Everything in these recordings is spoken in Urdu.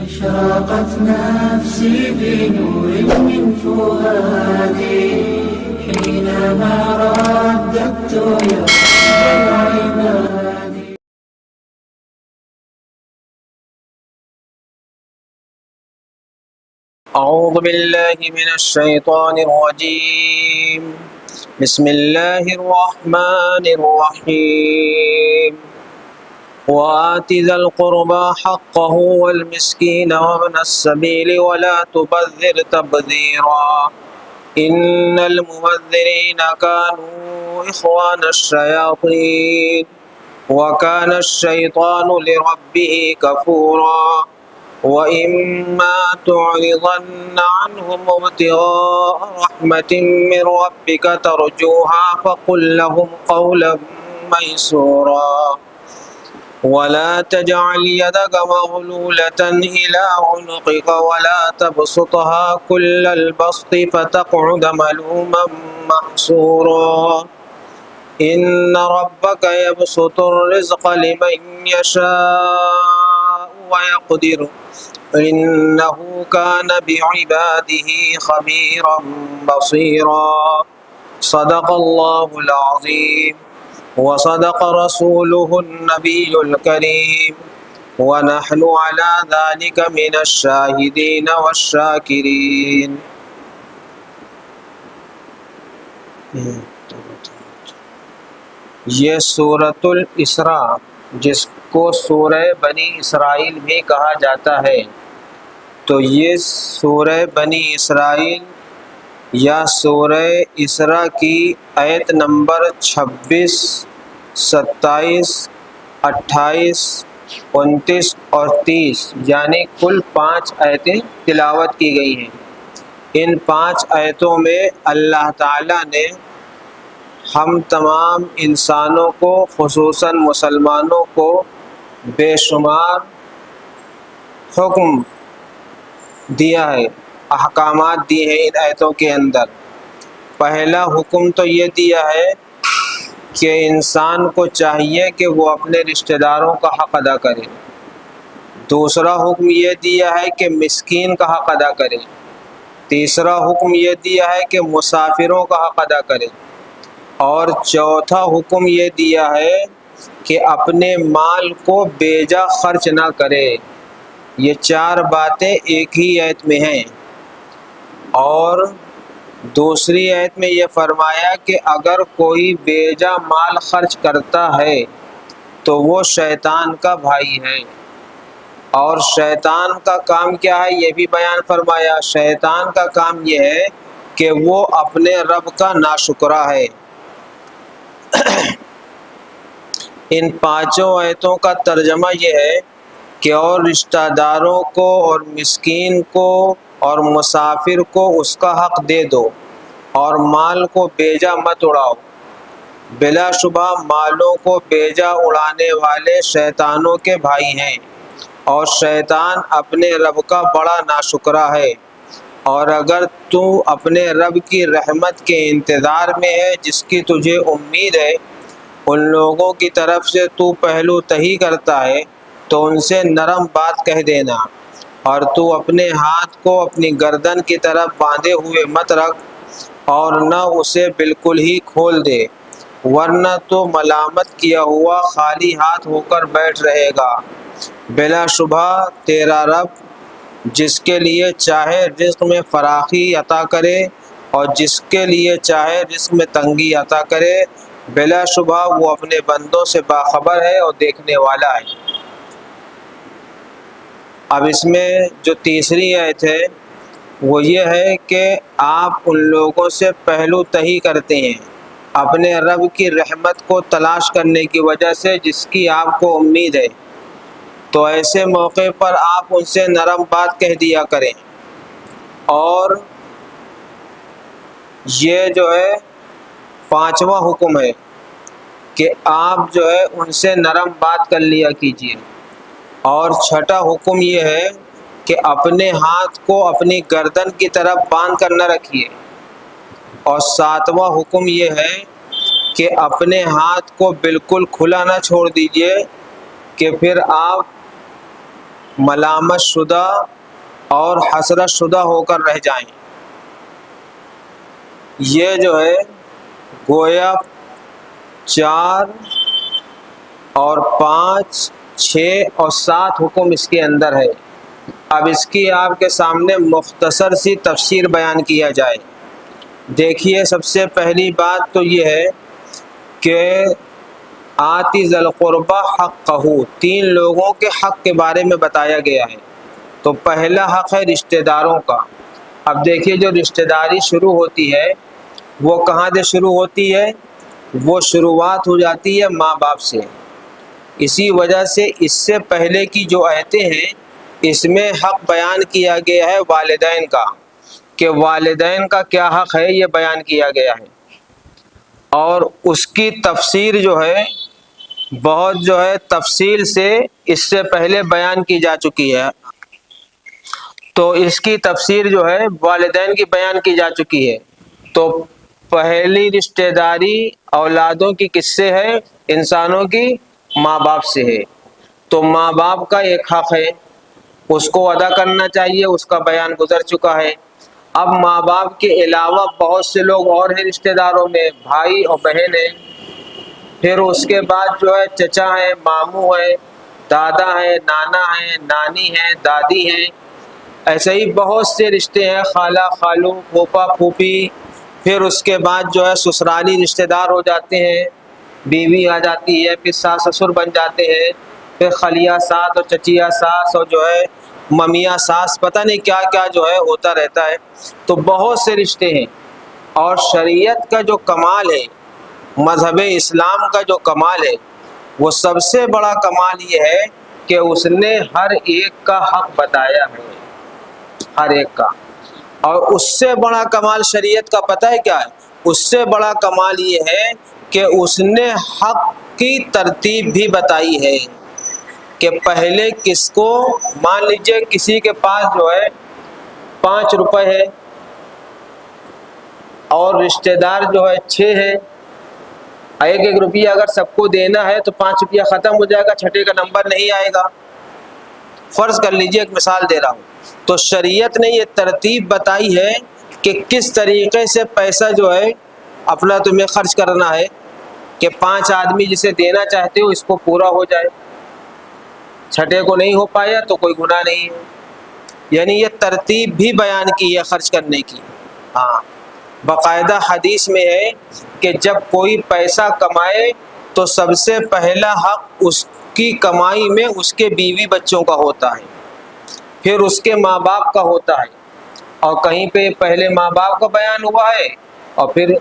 أشرقت نفسي بنور من فؤادي حينما رددت يا رب العباد. أعوذ بالله من الشيطان الرجيم. بسم الله الرحمن الرحيم. وآت ذا القربى حقه والمسكين وابن السبيل ولا تبذر تبذيرا إن المبذرين كانوا إخوان الشياطين وكان الشيطان لربه كفورا وإما تعرضن عنهم ابتغاء رحمة من ربك ترجوها فقل لهم قولا ميسورا ولا تجعل يدك مغلولة إلى عنقك ولا تبسطها كل البسط فتقعد ملوما محسورا إن ربك يبسط الرزق لمن يشاء ويقدر إنه كان بعباده خبيرا بصيرا. صدق الله العظيم وصدق رسوله النبي الكريم ونحن على ذلك من الشاهدين والشاكرين. یہ سورۃ الاسراء جس کو سورہ بنی اسرائیل بھی کہا جاتا ہے، تو یہ سورہ بنی اسرائیل یا سورہ اسراء کی آیت نمبر 26، 27، 28، 29 اور 30 یعنی کل 5 آیتیں تلاوت کی گئی ہیں۔ ان 5 آیتوں میں اللہ تعالیٰ نے ہم تمام انسانوں کو خصوصاً مسلمانوں کو بے شمار حکم دیا ہے، احکامات دیے ہیں ان آیتوں کے اندر۔ پہلا حکم تو یہ دیا ہے کہ انسان کو چاہیے کہ وہ اپنے رشتہ داروں کا حق ادا کرے۔ دوسرا حکم یہ دیا ہے کہ مسکین کا حق ادا کرے۔ تیسرا حکم یہ دیا ہے کہ مسافروں کا حق ادا کرے۔ اور چوتھا حکم یہ دیا ہے کہ اپنے مال کو بیجا خرچ نہ کرے۔ یہ 4 باتیں ایک ہی آیت میں ہیں۔ اور دوسری آیت میں یہ فرمایا کہ اگر کوئی بیجا مال خرچ کرتا ہے تو وہ شیطان کا بھائی ہے۔ اور شیطان کا کام کیا ہے یہ بھی بیان فرمایا۔ شیطان کا کام یہ ہے کہ وہ اپنے رب کا ناشکرا ہے۔ ان 5 آیتوں کا ترجمہ یہ ہے کہ اور رشتہ داروں کو اور مسکین کو اور مسافر کو اس کا حق دے دو اور مال کو بیجا مت اڑاؤ۔ بلا شبہ مالوں کو بیجا اڑانے والے شیطانوں کے بھائی ہیں، اور شیطان اپنے رب کا بڑا ناشکرا ہے۔ اور اگر تو اپنے رب کی رحمت کے انتظار میں ہے جس کی تجھے امید ہے، ان لوگوں کی طرف سے تو پہلو تہی کرتا ہے تو ان سے نرم بات کہہ دینا، اور تو اپنے ہاتھ کو اپنی گردن کی طرف باندھے ہوئے مت رکھ اور نہ اسے بالکل ہی کھول دے، ورنہ تو ملامت کیا ہوا خالی ہاتھ ہو کر بیٹھ رہے گا۔ بلا شبہ تیرا رب جس کے لیے چاہے رزق میں فراخی عطا کرے اور جس کے لیے چاہے رزق میں تنگی عطا کرے، بلا شبہ وہ اپنے بندوں سے باخبر ہے اور دیکھنے والا ہے۔ اب اس میں جو تیسری آیت ہے وہ یہ ہے کہ آپ ان لوگوں سے پہلو تہی کرتے ہیں اپنے رب کی رحمت کو تلاش کرنے کی وجہ سے جس کی آپ کو امید ہے، تو ایسے موقع پر آپ ان سے نرم بات کہہ دیا کریں۔ اور یہ جو ہے 5واں حکم ہے کہ آپ جو ہے ان سے نرم بات کر لیا کیجیے۔ اور 6واں حکم یہ ہے کہ اپنے ہاتھ کو اپنی گردن کی طرف باندھ کر نہ رکھیے۔ اور 7واں حکم یہ ہے کہ اپنے ہاتھ کو بالکل کھلا نہ چھوڑ دیجیے کہ پھر آپ ملامت شدہ اور حسرت شدہ ہو کر رہ جائیں۔ یہ جو ہے گویا 4 اور 5، 6 اور 7 حکم اس کے اندر ہے۔ اب اس کی آپ کے سامنے مختصر سی تفسیر بیان کیا جائے۔ دیکھیے، سب سے پہلی بات تو یہ ہے کہ آتی ذی القربہ حقہ، 3 لوگوں کے حق کے بارے میں بتایا گیا ہے۔ تو پہلا حق ہے رشتہ داروں کا۔ اب دیکھیے، جو رشتہ داری شروع ہوتی ہے وہ کہاں سے شروع ہوتی ہے؟ وہ شروعات ہو جاتی ہے ماں باپ سے۔ اسی وجہ سے اس سے پہلے کی جو آیتیں ہیں اس میں حق بیان کیا گیا ہے والدین کا، کہ والدین کا کیا حق ہے یہ بیان کیا گیا ہے، اور اس کی تفسیر جو ہے بہت جو ہے تفصیل سے اس سے پہلے بیان کی جا چکی ہے۔ تو اس کی تفسیر جو ہے والدین کی بیان کی جا چکی ہے۔ تو پہلی رشتہ داری اولادوں کی کس سے ہے؟ انسانوں کی ماں باپ سے ہے۔ تو ماں باپ کا ایک حق ہے، اس کو ادا کرنا چاہیے، اس کا بیان گزر چکا ہے۔ اب ماں باپ کے علاوہ بہت سے لوگ اور ہیں رشتہ داروں میں، بھائی اور بہن ہیں، پھر اس کے بعد جو ہے چچا ہیں، ماموں ہیں، دادا ہیں، نانا ہیں، نانی ہیں، دادی ہیں، ایسے ہی بہت سے رشتے ہیں، خالہ، خالو، پھوپھا، پھوپھی۔ پھر اس کے بعد جو ہے سسرالی رشتہ دار ہو جاتے ہیں، بیوی آ جاتی ہے، پھر ساس سسر بن جاتے ہیں، پھر خلیہ ساس اور چچیا ساس اور جو ہے ممیاں ساس، پتہ نہیں کیا کیا جو ہے ہوتا رہتا ہے۔ تو بہت سے رشتے ہیں، اور شریعت کا جو کمال ہے، مذہب اسلام کا جو کمال ہے، وہ سب سے بڑا کمال یہ ہے کہ اس نے ہر ایک کا حق بتایا ہے، ہر ایک کا۔ اور اس سے بڑا کمال شریعت کا پتہ ہے کیا ہے؟ اس سے بڑا کمال یہ ہے کہ اس نے حق کی ترتیب بھی بتائی ہے، کہ پہلے کس کو، مان لیجئے کسی کے پاس جو ہے 5 روپے ہے اور رشتہ دار جو ہے 6 ہے، 1 روپیہ اگر سب کو دینا ہے تو 5 روپیہ ختم ہو جائے گا، چھٹے کا نمبر نہیں آئے گا۔ فرض کر لیجئے، ایک مثال دے رہا ہوں، تو شریعت نے یہ ترتیب بتائی ہے کہ کس طریقے سے پیسہ جو ہے اپنا تمہیں خرچ کرنا ہے، کہ 5 آدمی جسے دینا چاہتے ہو اس کو پورا ہو جائے، چھٹے کو نہیں ہو پایا تو کوئی گناہ نہیں ہے۔ یعنی یہ ترتیب بھی بیان کی ہے خرچ کرنے کی۔ ہاں، باقاعدہ حدیث میں ہے کہ جب کوئی پیسہ کمائے تو سب سے پہلا حق اس کی کمائی میں اس کے بیوی بچوں کا ہوتا ہے، پھر اس کے ماں باپ کا ہوتا ہے، اور کہیں پہ پہلے ماں باپ کا بیان ہوا ہے، اور پھر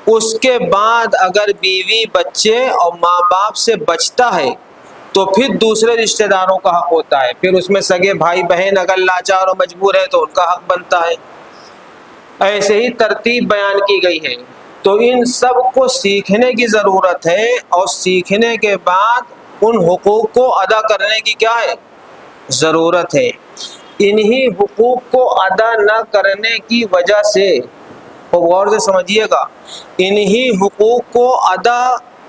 اس کے بعد اگر بیوی بچے اور ماں باپ سے بچتا ہے تو پھر دوسرے رشتہ داروں کا حق ہوتا ہے، پھر اس میں سگے بھائی بہن اگر لاچار اور مجبور ہے تو ان کا حق بنتا ہے۔ ایسے ہی ترتیب بیان کی گئی ہے۔ تو ان سب کو سیکھنے کی ضرورت ہے، اور سیکھنے کے بعد ان حقوق کو ادا کرنے کی کیا ہے؟ ضرورت ہے۔ انہی حقوق کو ادا نہ کرنے کی وجہ سے، غور سے سمجھیے گا، انہی حقوق کو ادا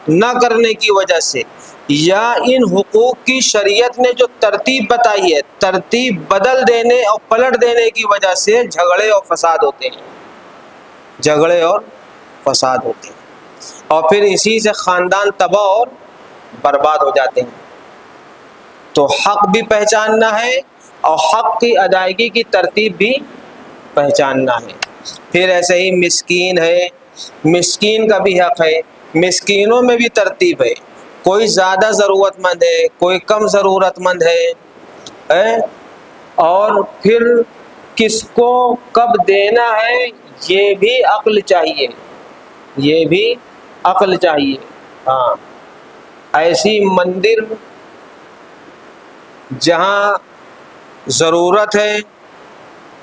نہ کرنے کی وجہ سے، یا ان حقوق کی شریعت نے جو ترتیب بتائی ہے، ترتیب بدل دینے اور پلٹ دینے کی وجہ سے جھگڑے اور فساد ہوتے ہیں، جھگڑے اور فساد ہوتے ہیں، اور پھر اسی سے خاندان تباہ اور برباد ہو جاتے ہیں۔ تو حق بھی پہچاننا ہے اور حق کی ادائیگی کی ترتیب بھی پہچاننا ہے۔ پھر ایسے ہی مسکین ہے، مسکین کا بھی حق ہے، مسکینوں میں بھی ترتیب ہے، کوئی زیادہ ضرورت مند ہے، کوئی کم ضرورت مند ہے، اور پھر کس کو کب دینا ہے یہ بھی عقل چاہیے، یہ بھی عقل چاہیے۔ ہاں، ایسی مندر جہاں ضرورت ہے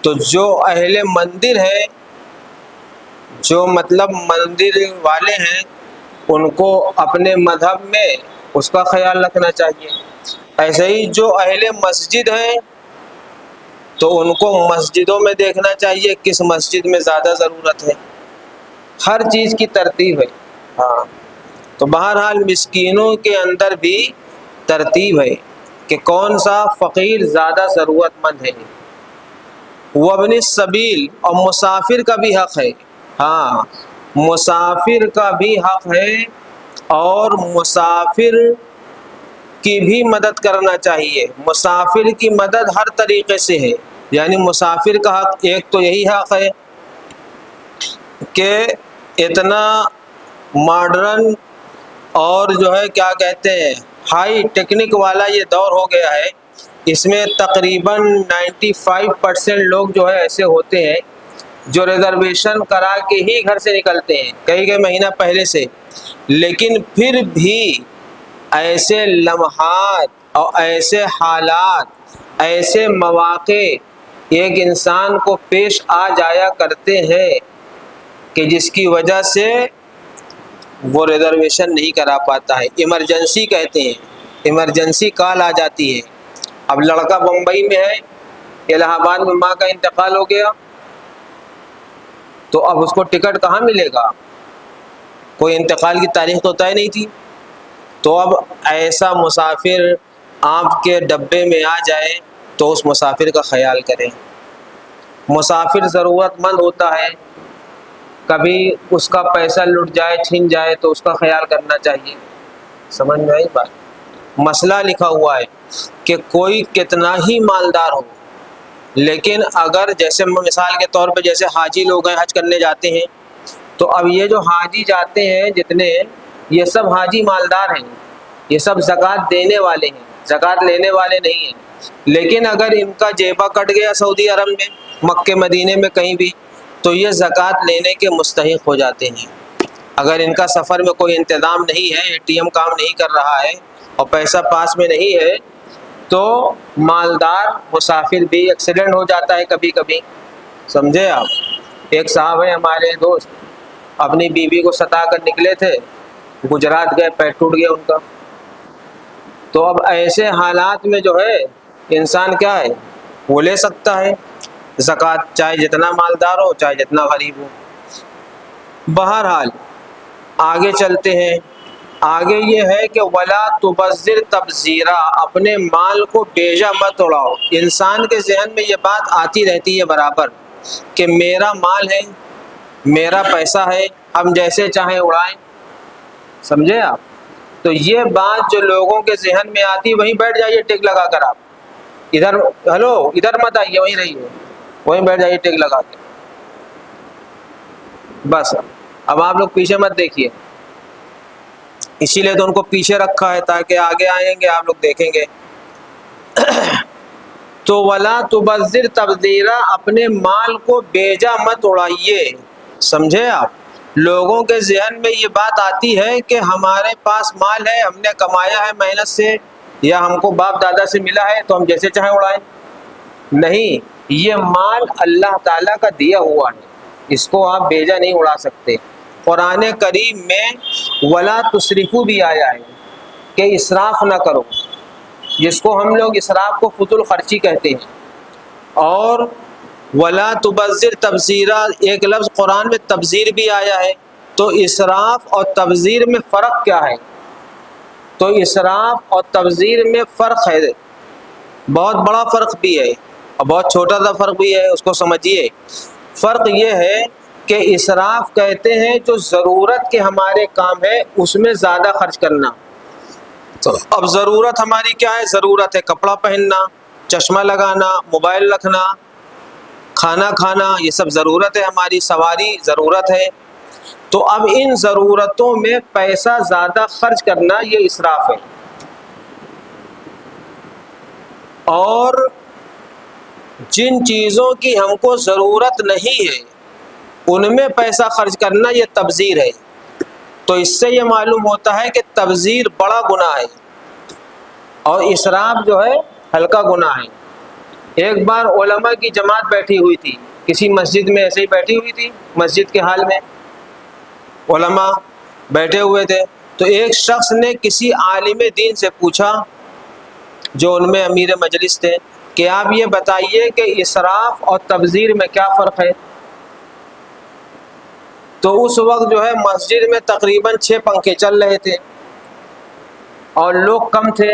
تو جو اہل مندر ہے، جو مطلب مندر والے ہیں، ان کو اپنے مذہب میں اس کا خیال رکھنا چاہیے۔ ایسے ہی جو اہل مسجد ہیں تو ان کو مسجدوں میں دیکھنا چاہیے کس مسجد میں زیادہ ضرورت ہے۔ ہر چیز کی ترتیب ہے۔ ہاں، تو بہرحال مسکینوں کے اندر بھی ترتیب ہے، کہ کون سا فقیر زیادہ ضرورت مند ہے۔ وابن السبیل، اور مسافر کا بھی حق ہے، ہاں مسافر کا بھی حق ہے، اور مسافر کی بھی مدد کرنا چاہیے۔ مسافر کی مدد ہر طریقے سے ہے، یعنی مسافر کا حق ایک تو یہی حق ہے کہ اتنا ماڈرن اور جو ہے کیا کہتے ہیں ہائی ٹیکنک والا یہ دور ہو گیا ہے، اس میں تقریباً 95% لوگ جو ہے ایسے ہوتے ہیں جو ریزرویشن کرا کے ہی گھر سے نکلتے ہیں کئی مہینہ پہلے سے، لیکن پھر بھی ایسے لمحات اور ایسے حالات، ایسے مواقع ایک انسان کو پیش آ جایا کرتے ہیں کہ جس کی وجہ سے وہ ریزرویشن نہیں کرا پاتا ہے۔ ایمرجنسی کہتے ہیں، ایمرجنسی کال آ جاتی ہے۔ اب لڑکا بمبئی میں ہے، الہ آباد میں ماں کا انتقال ہو گیا، تو اب اس کو ٹکٹ کہاں ملے گا؟ کوئی انتقال کی تاریخ تو طے نہیں تھی۔ تو اب ایسا مسافر آپ کے ڈبے میں آ جائے تو اس مسافر کا خیال کریں۔ مسافر ضرورت مند ہوتا ہے، کبھی اس کا پیسہ لٹ جائے چھن جائے تو اس کا خیال کرنا چاہیے۔ سمجھ میں آئی بات؟ مسئلہ لکھا ہوا ہے کہ کوئی کتنا ہی مالدار ہو، لیکن اگر جیسے مثال کے طور پہ جیسے حاجی لوگ ہیں حج کرنے جاتے ہیں، تو اب یہ جو حاجی جاتے ہیں جتنے، یہ سب حاجی مالدار ہیں، یہ سب زکوٰۃ دینے والے ہیں، زکوٰۃ لینے والے نہیں ہیں۔ لیکن اگر ان کا جیبہ کٹ گیا سعودی عرب میں، مکے مدینے میں کہیں بھی، تو یہ زکوٰۃ لینے کے مستحق ہو جاتے ہیں۔ اگر ان کا سفر میں کوئی انتظام نہیں ہے، ATM کام نہیں کر رہا ہے اور پیسہ پاس میں نہیں ہے، تو مالدار مسافر بھی ایکسیڈنٹ ہو جاتا ہے کبھی کبھی، سمجھے آپ؟ ایک صاحب ہیں ہمارے دوست، اپنی بیوی کو ستا کر نکلے تھے، گجرات گئے، پیر ٹوٹ گیا ان کا۔ تو اب ایسے حالات میں جو ہے انسان کیا ہے، وہ لے سکتا ہے زکوٰۃ، چاہے جتنا مالدار ہو چاہے جتنا غریب ہو۔ بہرحال آگے چلتے ہیں، آگے یہ ہے کہ ولا تبذر تبذیرا، اپنے مال کو بیجا مت اڑاؤ۔ انسان کے ذہن میں یہ بات آتی رہتی ہے برابر کہ میرا مال ہے، میرا پیسہ ہے، ہم جیسے چاہیں اڑائیں، سمجھے آپ؟ تو یہ بات جو لوگوں کے ذہن میں آتی، وہیں بیٹھ جائیے ٹک لگا کر، آپ ادھر ہلو ادھر مت آئیے، وہیں رہیے، وہیں بیٹھ جائیے ٹک لگا کے، بس۔ اب آپ لوگ پیچھے مت دیکھیے، اسی لیے تو ان کو پیچھے رکھا ہے تاکہ آگے آئیں گے آپ لوگ دیکھیں گے۔ تو ولا تبذر تبذیرا، اپنے مال کو بیجا مت اڑائیے، سمجھے آپ؟ لوگوں کے ذہن میں یہ بات آتی ہے کہ ہمارے پاس مال ہے، ہم نے کمایا ہے محنت سے، یا ہم کو باپ دادا سے ملا ہے تو ہم جیسے چاہیں اڑائیں۔ نہیں، یہ مال اللہ تعالیٰ کا دیا ہوا ہے، اس کو آپ بیجا نہیں اڑا سکتے۔ قرآن کریم میں ولا تسرفو بھی آیا ہے کہ اسراف نہ کرو، جس کو ہم لوگ اسراف کو فضول خرچی کہتے ہیں۔ اور ولا تبذر تبذیرا، ایک لفظ قرآن میں تبذیر بھی آیا ہے، تو اسراف اور تبذیر میں فرق کیا ہے؟ تو اسراف اور تبذیر میں فرق ہے، بہت بڑا فرق بھی ہے اور بہت چھوٹا سا فرق بھی ہے، اس کو سمجھیے۔ فرق یہ ہے کہ اسراف کہتے ہیں جو ضرورت کے ہمارے کام ہے اس میں زیادہ خرچ کرنا۔ تو اب ضرورت ہماری کیا ہے؟ ضرورت ہے کپڑا پہننا، چشمہ لگانا، موبائل رکھنا، کھانا کھانا، یہ سب ضرورت ہے ہماری، سواری ضرورت ہے۔ تو اب ان ضرورتوں میں پیسہ زیادہ خرچ کرنا یہ اسراف ہے، اور جن چیزوں کی ہم کو ضرورت نہیں ہے ان میں پیسہ خرچ کرنا یہ تبذیر ہے۔ تو اس سے یہ معلوم ہوتا ہے کہ تبذیر بڑا گناہ ہے اور اسراف جو ہے ہلکا گناہ ہے۔ ایک بار علماء کی جماعت بیٹھی ہوئی تھی کسی مسجد میں، ایسے ہی بیٹھی ہوئی تھی مسجد کے حال میں، علماء بیٹھے ہوئے تھے، تو ایک شخص نے کسی عالم دین سے پوچھا جو ان میں امیر مجلس تھے کہ آپ یہ بتائیے کہ اسراف اور تبذیر میں کیا فرق ہے؟ تو اس وقت جو ہے مسجد میں تقریباً 6 پنکھے چل رہے تھے اور لوگ کم تھے،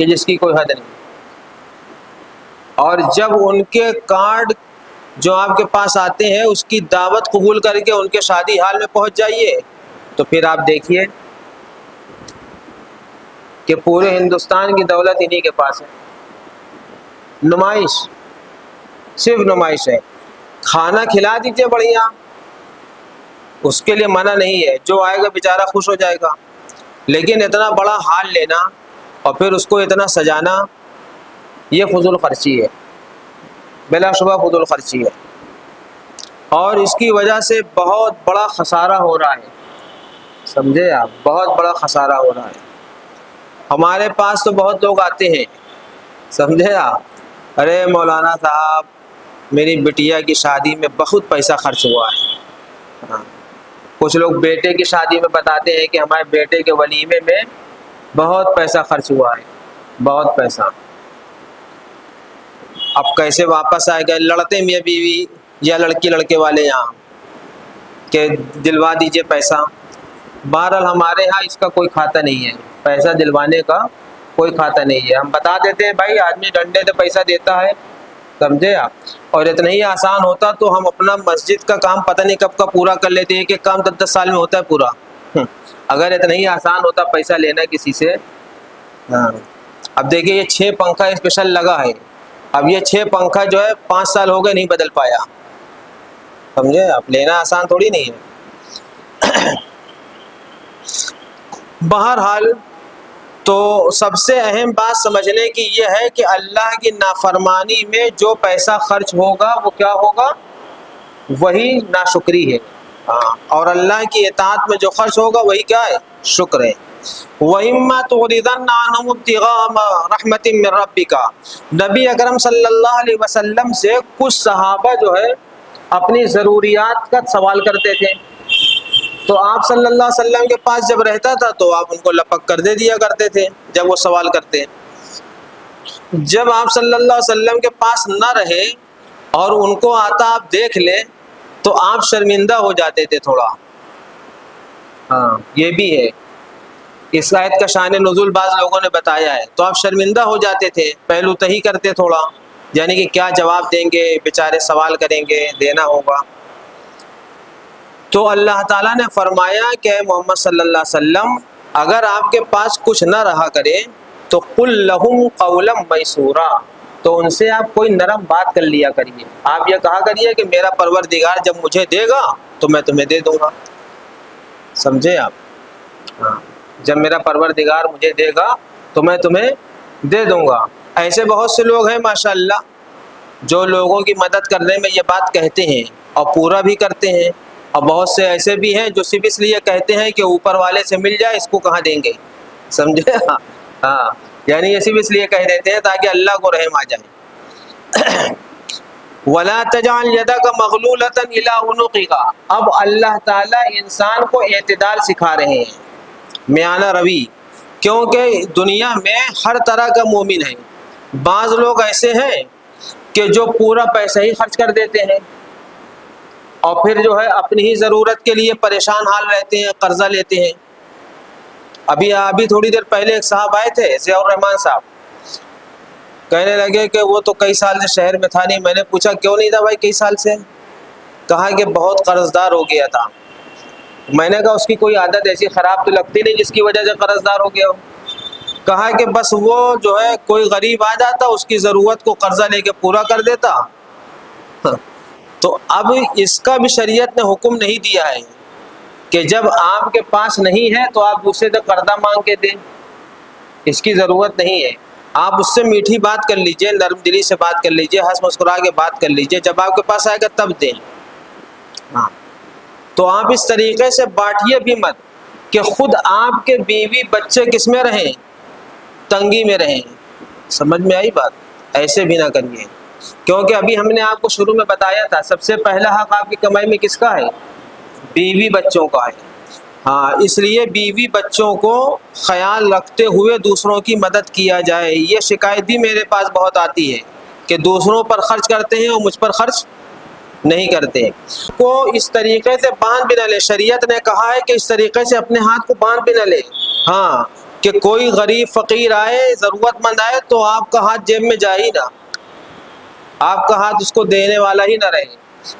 کہ جس کی کوئی حد نہیں. اور جب ان کے کارڈ جو آپ کے پاس آتے ہیں اس کی دعوت قبول کر کے ان کے شادی حال میں پہنچ جائیے تو پھر آپ دیکھیے کہ پورے ہندوستان کی دولت انہی کے پاس ہے. نمائش، صرف نمائش ہے. کھانا کھلا دیجیے بڑھیا، اس کے لیے منع نہیں ہے، جو آئے گا بیچارہ خوش ہو جائے گا. لیکن اتنا بڑا ہال لینا اور پھر اس کو اتنا سجانا، یہ فضول خرچی ہے، بلا شبہ فضول خرچی ہے. اور اس کی وجہ سے بہت بڑا خسارہ ہو رہا ہے. سمجھے آپ؟ بہت بڑا خسارہ ہو رہا ہے. ہمارے پاس تو بہت لوگ آتے ہیں، سمجھے آپ، ارے مولانا صاحب میری بٹیا کی شادی میں بہت پیسہ خرچ ہوا ہے. کچھ لوگ بیٹے کی شادی میں بتاتے ہیں کہ ہمارے بیٹے کے ولیمے میں بہت پیسہ خرچ ہوا ہے، بہت پیسہ. اب کیسے واپس آئے گئے؟ لڑتے میاں بیوی یا لڑکی لڑکے والے یہاں کہ دلوا دیجئے پیسہ. بہرحال ہمارے ہاں اس کا کوئی کھاتہ نہیں ہے، پیسہ دلوانے کا کوئی کھاتہ نہیں ہے. ہم بتا دیتے ہیں بھائی آدمی ڈنڈے سے پیسہ دیتا ہے، سمجھے آپ. اور اتنا ہی آسان ہوتا تو ہم اپنا مسجد کا کام پتہ نہیں کب کا پورا کر لیتے ہیں، کہ کام 10 سال میں ہوتا ہے پورا. اگر اتنا ہی آسان ہوتا پیسہ لینا کسی سے. اب دیکھیے یہ 6 پنکھا اسپیشل لگا ہے، اب یہ 6 پنکھا جو ہے 5 سال ہو گئے نہیں بدل پایا. سمجھے آپ؟ لینا آسان تھوڑی نہیں ہے. بہرحال تو سب سے اہم بات سمجھنے کی یہ ہے کہ اللہ کی نافرمانی میں جو پیسہ خرچ ہوگا وہ کیا ہوگا؟ وہی ناشکری ہے. اور اللہ کی اطاعت میں جو خرچ ہوگا وہی کیا ہے؟ شکر ہے. وَإِمَّا تُعْرِضَنَّ عَنْهُمُ ابْتِغَاءَ رَحْمَةٍ مِّن رَّبِّكَ. نبی اکرم صلی اللہ علیہ وسلم سے کچھ صحابہ جو ہے اپنی ضروریات کا سوال کرتے تھے، تو آپ صلی اللہ علیہ وسلم کے پاس جب رہتا تھا تو آپ ان کو لپک کر دے دیا کرتے تھے جب وہ سوال کرتے. جب آپ صلی اللہ علیہ وسلم کے پاس نہ رہے اور ان کو آتا آپ دیکھ لیں تو آپ شرمندہ ہو جاتے تھے تھوڑا. یہ بھی ہے. اس آیت کا شان نزول بعض لوگوں نے بتایا ہے. تو آپ شرمندہ ہو جاتے تھے، پہلو تہی کرتے تھوڑا، یعنی کہ کیا جواب دیں گے، بیچارے سوال کریں گے، دینا ہوگا. تو اللہ تعالیٰ نے فرمایا کہ محمد صلی اللہ علیہ وسلم اگر آپ کے پاس کچھ نہ رہا کرے تو قل لہم قولا میسورا، تو ان سے آپ کوئی نرم بات کر لیا کریے. آپ یہ کہا کریے کہ میرا پروردگار جب مجھے دے گا تو میں تمہیں دے دوں گا. سمجھے آپ؟ جب میرا پروردگار مجھے دے گا تو میں تمہیں دے دوں گا. ایسے بہت سے لوگ ہیں ماشاءاللہ جو لوگوں کی مدد کرنے میں یہ بات کہتے ہیں اور پورا بھی کرتے ہیں، اور بہت سے ایسے بھی ہیں جو صرف اس لیے کہتے ہیں کہ اوپر والے سے مل جائے، اس کو کہاں دیں گے. سمجھے؟ یعنی یہ صرف اس لیے کہہ دیتے ہیں تاکہ اللہ کو رحم آ جائے. وَلَا تَجْعَلْ يَدَكَ مَغْلُولَةً إِلَىٰ عُنُقِكَ. اب اللہ تعالیٰ انسان کو اعتدال سکھا رہے ہیں، میانہ روی، کیونکہ دنیا میں ہر طرح کا مومن ہے. بعض لوگ ایسے ہیں کہ جو پورا پیسہ ہی خرچ کر دیتے ہیں اور پھر جو ہے اپنی ہی ضرورت کے لیے پریشان حال رہتے ہیں، قرضہ لیتے ہیں. ابھی تھوڑی دیر پہلے ایک صاحب آئے تھے، ضیاء الرحمان صاحب، کہنے لگے کہ وہ تو کئی سال سے شہر میں تھا نہیں. میں نے پوچھا کیوں نہیں تھا بھائی کئی سال سے؟ کہا کہ بہت قرض دار ہو گیا تھا. میں نے کہا اس کی کوئی عادت ایسی خراب تو لگتی نہیں جس کی وجہ سے قرض دار ہو گیا ہو. کہا کہ بس وہ جو ہے کوئی غریب آ جاتا اس کی ضرورت کو قرضہ لے کے پورا کر دیتا. تو اب اس کا بھی شریعت نے حکم نہیں دیا ہے کہ جب آپ کے پاس نہیں ہے تو آپ دوسرے سے قرضہ مانگ کے دیں، اس کی ضرورت نہیں ہے. آپ اس سے میٹھی بات کر لیجئے، نرم دلی سے بات کر لیجئے، ہنس مسکرا کے بات کر لیجئے، جب آپ کے پاس آئے گا تب دیں. تو آپ اس طریقے سے بانٹیے بھی مت کہ خود آپ کے بیوی بچے کس میں رہیں؟ تنگی میں رہیں. سمجھ میں آئی بات؟ ایسے بھی نہ کریے، کیونکہ ابھی ہم نے آپ کو شروع میں بتایا تھا سب سے پہلا حق آپ کی کمائی میں کس کا ہے؟ بیوی بچوں کا ہے. اس لیے بیوی بچوں کو خیال رکھتے ہوئے دوسروں کی مدد کیا جائے. یہ شکایت بھی میرے پاس بہت آتی ہے کہ دوسروں پر خرچ کرتے ہیں اور مجھ پر خرچ نہیں کرتے. کو اس طریقے سے باندھ بھی نہ لے. شریعت نے کہا ہے کہ اس طریقے سے اپنے ہاتھ کو باندھ بھی نہ لے. کہ کوئی غریب فقیر آئے، ضرورت مند آئے تو آپ کا ہاتھ جیب میں جائے ہی نہ، آپ کا ہاتھ اس کو دینے والا ہی نہ رہے۔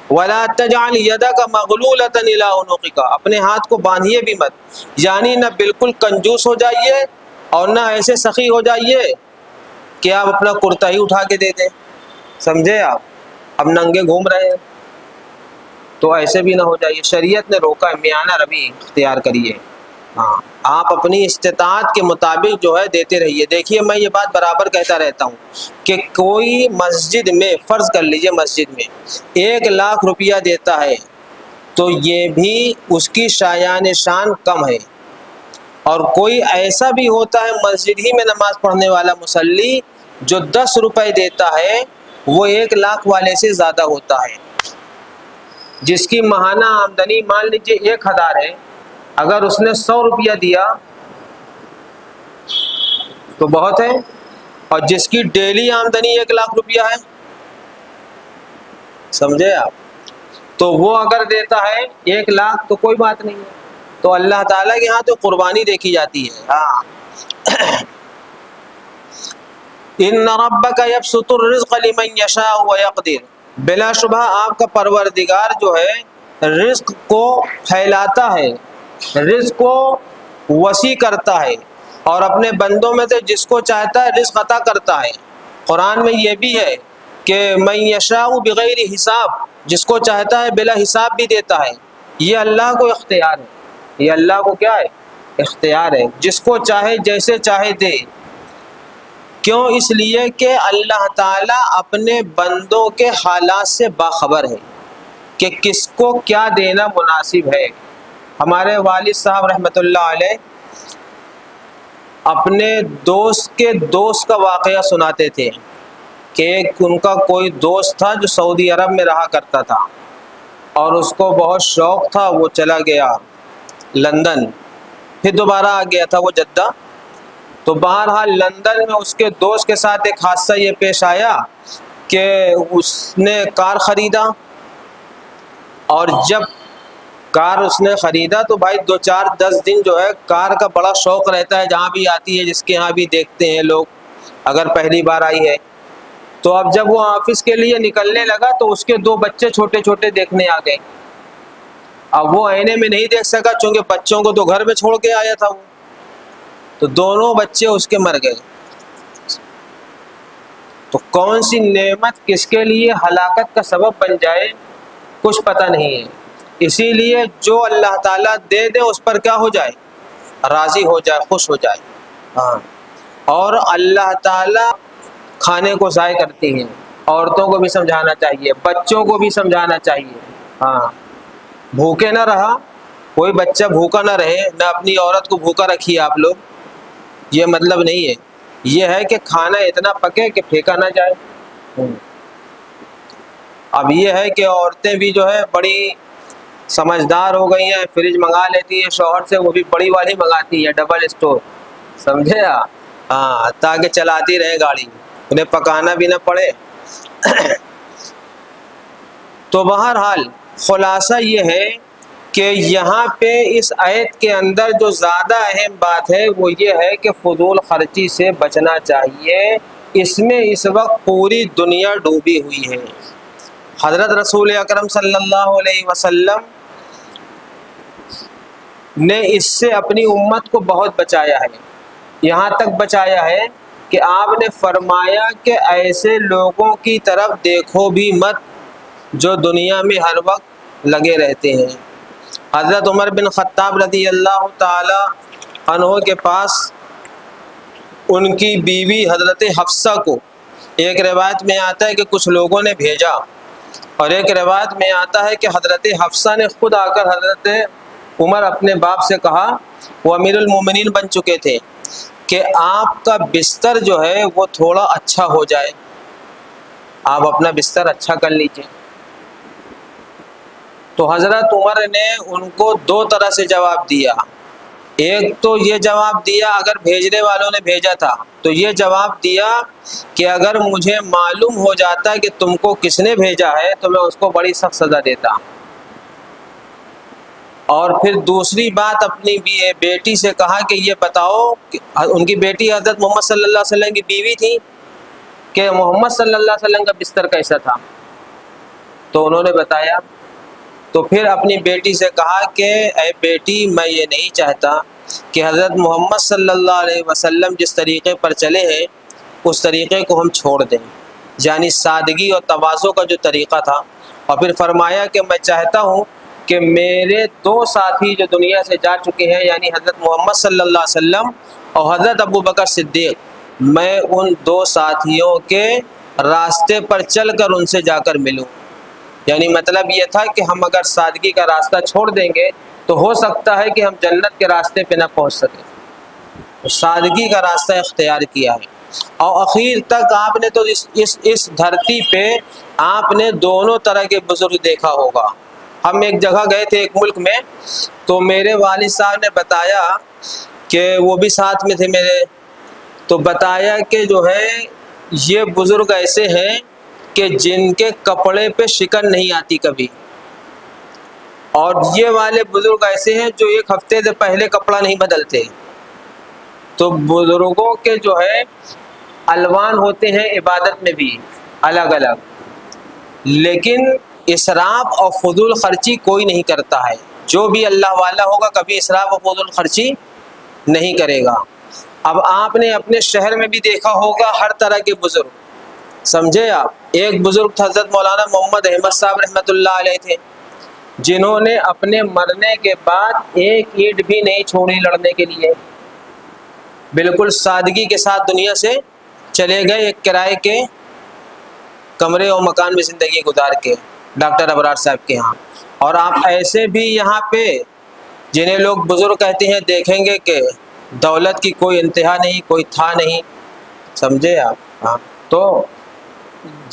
وَلَا تَجْعَلْ يَدَكَ مَغْلُولَةً إِلَىٰ عُنُقِكَ، اپنے ہاتھ کو باندھیے بھی مت، یعنی نہ بالکل کنجوس ہو جائیے اور نہ ایسے سخی ہو جائیے کہ آپ اپنا کرتا ہی اٹھا کے دے دیں، سمجھے؟ آپ اب ننگے گھوم رہے ہیں تو ایسے بھی نہ ہو جائیے، شریعت نے روکا ہے، میانہ روی اختیار کریے۔ ہاں، آپ اپنی استطاعت کے مطابق جو ہے دیتے رہیے۔ دیکھیے میں یہ بات برابر کہتا رہتا ہوں کہ کوئی مسجد میں، فرض کر لیجئے مسجد میں 1,00,000 روپیہ دیتا ہے تو یہ بھی اس کی شایان شان کم ہے، اور کوئی ایسا بھی ہوتا ہے مسجد ہی میں نماز پڑھنے والا مصلی جو 10 روپے دیتا ہے، وہ 1,00,000 والے سے زیادہ ہوتا ہے۔ جس کی ماہانہ آمدنی مان لیجیے 1,000 ہے، اگر اس نے 100 روپیہ دیا تو بہت ہے، اور جس کی ڈیلی آمدنی 1,00,000 روپیہ ہے، سمجھے آپ؟ تو وہ اگر دیتا ہے 1,00,000 تو کوئی بات نہیں ہے، تو اللہ تعالیٰ کے ہاں تو قربانی دیکھی جاتی ہے۔ ہاں، ان ربک یبسط الرزق لمن یشاء ویقدر، بلا شبہ آپ کا پروردگار جو ہے رزق کو پھیلاتا ہے، رزق کو وسیع کرتا ہے، اور اپنے بندوں میں سے جس کو چاہتا ہے رزق عطا کرتا ہے۔ قرآن میں یہ بھی ہے کہ من یشاء بغیر حساب، جس کو چاہتا ہے بلا حساب بھی دیتا ہے۔ یہ اللہ کو اختیار ہے، یہ اللہ کو کیا ہے؟ اختیار ہے، جس کو چاہے جیسے چاہے دے۔ کیوں؟ اس لیے کہ اللہ تعالیٰ اپنے بندوں کے حالات سے باخبر ہے کہ کس کو کیا دینا مناسب ہے۔ ہمارے والد صاحب رحمۃ اللہ علیہ اپنے دوست کے دوست کا واقعہ سناتے تھے کہ ان کا کوئی دوست تھا جو سعودی عرب میں رہا کرتا تھا، اور اس کو بہت شوق تھا، وہ چلا گیا لندن، پھر دوبارہ آ گیا تھا وہ جدہ۔ تو بہرحال لندن میں اس کے دوست کے ساتھ ایک حادثہ یہ پیش آیا کہ اس نے کار خریدا، اور جب کار اس نے خریدا تو بھائی 2-4-10 دن جو ہے کار کا بڑا شوق رہتا ہے، جہاں بھی آتی ہے، جس کے یہاں بھی دیکھتے ہیں لوگ، اگر پہلی بار آئی ہے تو۔ اب جب وہ آفس کے لیے نکلنے لگا تو اس کے 2 بچے چھوٹے چھوٹے دیکھنے آ گئے۔ اب وہ آئینے میں نہیں دیکھ سکا چونکہ بچوں کو تو گھر میں چھوڑ کے آیا تھا وہ، تو دونوں بچے اس کے مر گئے۔ تو کون سی نعمت کس کے لیے ہلاکت کا سبب بن جائے کچھ پتہ نہیں ہے۔ اسی لیے جو اللہ تعالیٰ دے دے اس پر کیا ہو جائے؟ راضی ہو جائے، خوش ہو جائے۔ ہاں، اور اللہ تعالیٰ کھانے کو ضائع کرتی ہیں، عورتوں کو بھی سمجھانا چاہیے، بچوں کو بھی سمجھانا چاہیے۔ ہاں، بھوکے نہ رہا، کوئی بچہ بھوکا نہ رہے، نہ اپنی عورت کو بھوکا رکھیے آپ لوگ، یہ مطلب نہیں ہے۔ یہ ہے کہ کھانا اتنا پکے کہ پھینکا نہ جائے۔ اب یہ ہے کہ عورتیں بھی جو ہے بڑی سمجھدار ہو گئی ہیں، فریج منگا لیتی ہیں شوہر سے، وہ بھی بڑی والی منگاتی ہے، ڈبل اسٹور، سمجھے آپ؟ ہاں، تاکہ چلاتی رہے گاڑی، انہیں پکانا بھی نہ پڑے۔ تو بہرحال خلاصہ یہ ہے کہ یہاں پہ اس آیت کے اندر جو زیادہ اہم بات ہے وہ یہ ہے کہ فضول خرچی سے بچنا چاہیے۔ اس میں اس وقت پوری دنیا ڈوبی ہوئی ہے۔ حضرت رسول اکرم صلی اللہ علیہ وسلم نے اس سے اپنی امت کو بہت بچایا ہے، یہاں تک بچایا ہے کہ آپ نے فرمایا کہ ایسے لوگوں کی طرف دیکھو بھی مت جو دنیا میں ہر وقت لگے رہتے ہیں۔ حضرت عمر بن خطاب رضی اللہ تعالی عنہ کے پاس ان کی بیوی حضرت حفصہ کو، ایک روایت میں آتا ہے کہ کچھ لوگوں نے بھیجا، اور ایک روایت میں آتا ہے کہ حضرت حفصہ نے خود آ کر حضرت عمر اپنے باپ سے کہا، وہ امیر المومنین بن چکے تھے، کہ آپ کا بستر جو ہے وہ تھوڑا اچھا ہو جائے، آپ اپنا بستر اچھا کر لیجئے۔ تو حضرت عمر نے ان کو 2 طرح سے جواب دیا۔ ایک تو یہ جواب دیا، اگر بھیجنے والوں نے بھیجا تھا تو یہ جواب دیا کہ اگر مجھے معلوم ہو جاتا کہ تم کو کس نے بھیجا ہے تو میں اس کو بڑی سخت سزا دیتا۔ اور پھر دوسری بات اپنی بیٹی سے کہا کہ یہ بتاؤ کہ ان کی بیٹی حضرت محمد صلی اللہ علیہ وسلم کی بیوی تھی کہ محمد صلی اللہ علیہ وسلم کا بستر کیسا تھا؟ تو انہوں نے بتایا. تو پھر اپنی بیٹی سے کہا کہ اے بیٹی، میں یہ نہیں چاہتا کہ حضرت محمد صلی اللہ علیہ وسلم جس طریقے پر چلے ہیں اس طریقے کو ہم چھوڑ دیں، یعنی سادگی اور تواضع کا جو طریقہ تھا. اور پھر فرمایا کہ میں چاہتا ہوں کہ میرے دو ساتھی جو دنیا سے جا چکے ہیں، یعنی حضرت محمد صلی اللہ علیہ وسلم اور حضرت ابو بکر صدیق، میں ان دو ساتھیوں کے راستے پر چل کر ان سے جا کر ملوں. یعنی مطلب یہ تھا کہ ہم اگر سادگی کا راستہ چھوڑ دیں گے تو ہو سکتا ہے کہ ہم جنت کے راستے پہ نہ پہنچ سکیں. سادگی کا راستہ اختیار کیا ہے. اور اخیر تک آپ نے تو اس دھرتی پہ آپ نے دونوں طرح کے بزرگ دیکھا ہوگا. ہم ایک جگہ گئے تھے ایک ملک میں، تو میرے والد صاحب نے بتایا کہ وہ بھی ساتھ میں تھے میرے، تو بتایا کہ جو ہے یہ بزرگ ایسے ہیں کہ جن کے کپڑے پہ شکن نہیں آتی کبھی، اور یہ والے بزرگ ایسے ہیں جو ایک ہفتے سے پہلے کپڑا نہیں بدلتے. تو بزرگوں کے جو ہے الوان ہوتے ہیں عبادت میں بھی الگ الگ، لیکن اسراف اور فضول خرچی کوئی نہیں کرتا ہے. جو بھی اللہ والا ہوگا کبھی اسراف اور فضول خرچی نہیں کرے گا. اب آپ نے اپنے شہر میں بھی دیکھا ہوگا ہر طرح کے بزرگ، سمجھے آپ. ایک بزرگ تھا حضرت مولانا محمد احمد صاحب رحمۃ اللہ علیہ تھے، جنہوں نے اپنے مرنے کے بعد ایک اینٹ بھی نہیں چھوڑی لڑنے کے لیے. بالکل سادگی کے ساتھ دنیا سے چلے گئے، ایک کرائے کے کمرے اور مکان میں زندگی گزار کے ڈاکٹر ابرار صاحب کے ہاں. اور آپ ایسے بھی یہاں پہ جنہیں لوگ بزرگ کہتے ہیں دیکھیں گے کہ دولت کی کوئی انتہا نہیں، کوئی تھا نہیں، سمجھے آپ. ہاں، تو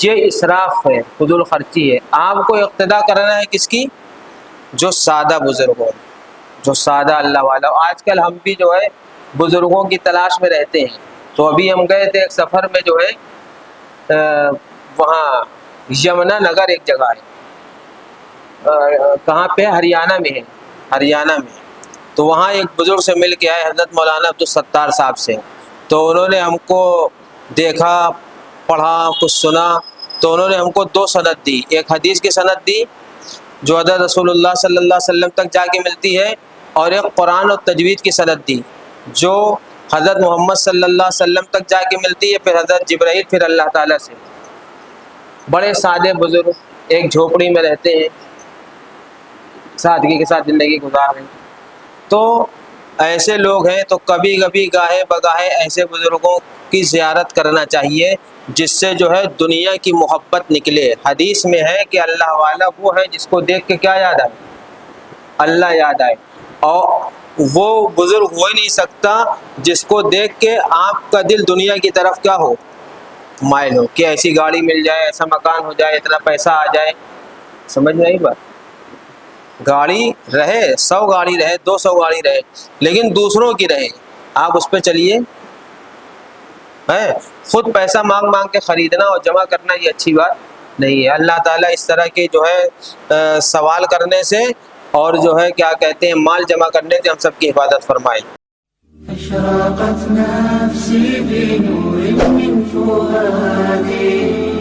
یہ اسراف ہے، فضول خرچی ہے. آپ کو اقتدا کرنا ہے کس کی؟ جو سادہ بزرگ ہو، جو سادہ اللہ والا. آج کل ہم بھی جو ہے بزرگوں کی تلاش میں رہتے ہیں. تو ابھی ہم گئے تھے ایک سفر میں جو ہے وہاں یمنا نگر ایک جگہ ہے، کہاں پہ؟ ہریانہ میں ہے، ہریانہ میں. تو وہاں ایک بزرگ سے مل کے آئے حضرت مولانا عبدالستار صاحب سے. تو انہوں نے ہم کو دیکھا، پڑھا، کچھ سنا. تو انہوں نے ہم کو دو سند دی، ایک حدیث کی سند دی جو حضرت رسول اللہ صلی اللہ علیہ وسلم تک جا کے ملتی ہے، اور ایک قرآن اور تجوید کی سند دی جو حضرت محمد صلی اللہ علیہ وسلم تک جا کے ملتی ہے، پھر حضرت جبرائیل، پھر اللہ تعالیٰ سے. بڑے سادے بزرگ ایک جھوپڑی میں رہتے ہیں، سادگی کے ساتھ زندگی گزار رہے ہیں. تو ایسے لوگ ہیں، تو کبھی کبھی گاہے بگاہے ایسے بزرگوں کی زیارت کرنا چاہیے جس سے جو ہے دنیا کی محبت نکلے. حدیث میں ہے کہ اللہ والا وہ ہے جس کو دیکھ کے کیا یاد آئے؟ اللہ یاد آئے. اور وہ بزرگ ہو ہی نہیں سکتا جس کو دیکھ کے آپ کا دل دنیا کی طرف کیا ہو؟ مائل ہو، کہ ایسی گاڑی مل جائے، ایسا مکان ہو جائے، اتنا پیسہ آ جائے. سمجھ میں آئی بات؟ گاڑی رہے، 100 گاڑی رہے، 200 گاڑی رہے، لیکن دوسروں کی رہے، آپ اس پہ چلیے. خود پیسہ مانگ مانگ کے خریدنا اور جمع کرنا یہ اچھی بات نہیں ہے. اللہ تعالیٰ اس طرح کی جو ہے سوال کرنے سے اور جو ہے کیا کہتے ہیں مال جمع کرنے سے ہم سب کی حفاظت فرمائے. أشرقت نفسي بنور من فؤادي